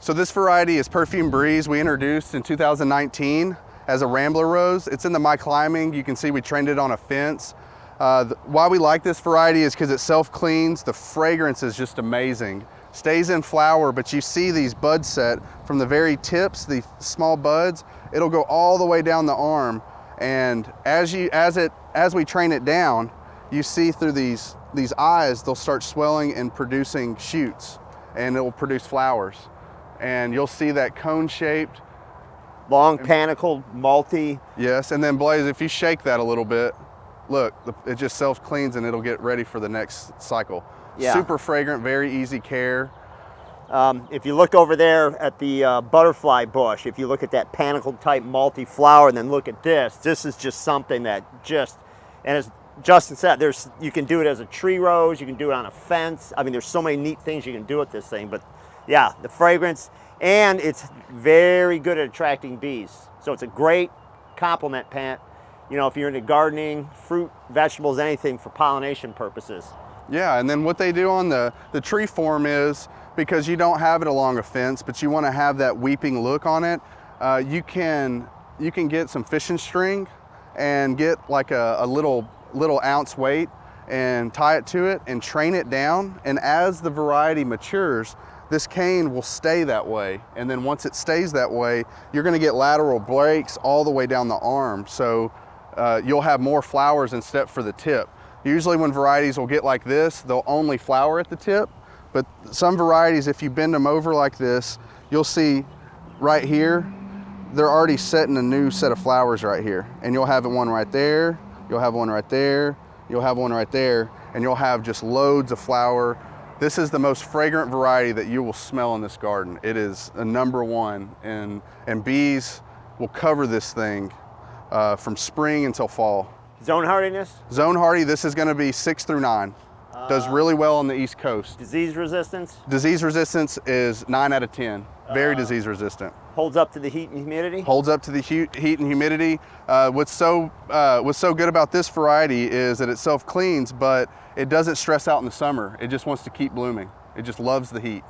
So this variety is Perfume Breeze. We introduced in 2019 as a Rambler Rose. It's in the My Climbing. You can see we trained it on a fence. Why we like this variety is because it self-cleans. The fragrance is just amazing. Stays in flower, but you see these buds set from the very tips, the small buds. It'll go all the way down the arm, and as we train it down, you see through these eyes, they'll start swelling and producing shoots, and it will produce flowers. And you'll see that cone-shaped, long panicled, malty. Yes, and then Blaze, if you shake that a little bit, look, it just self-cleans and it'll get ready for the next cycle. Yeah. Super fragrant, very easy care. If you look over there at the butterfly bush, if you look at that panicled type malty flower and then look at this is just something that and as Justin said, you can do it as a tree rose, you can do it on a fence. I mean, there's so many neat things you can do with this thing, but yeah, the fragrance, and it's very good at attracting bees. So it's a great complement plant, you know, if you're into gardening, fruit, vegetables, anything for pollination purposes. Yeah, and then what they do on the tree form is, because you don't have it along a fence, but you want to have that weeping look on it, you can get some fishing string and get like a little ounce weight and tie it to it and train it down. And as the variety matures, this cane will stay that way. And then once it stays that way, you're going to get lateral breaks all the way down the arm. So you'll have more flowers instead for the tip. Usually when varieties will get like this, they'll only flower at the tip. But some varieties, if you bend them over like this, you'll see right here, they're already setting a new set of flowers right here. And you'll have one right there, you'll have one right there, you'll have one right there, and you'll have just loads of flower. This is the most fragrant variety that you will smell in this garden. It is a #1, and bees will cover this thing from spring until fall. Zone hardiness? Zone hardy, this is going to be 6 through 9. Does really well on the East Coast. Disease resistance? Disease resistance is 9 out of 10. Very disease resistant. Holds up to the heat and humidity? Holds up to the heat and humidity. What's so good about this variety is that it self-cleans, but it doesn't stress out in the summer. It just wants to keep blooming. It just loves the heat.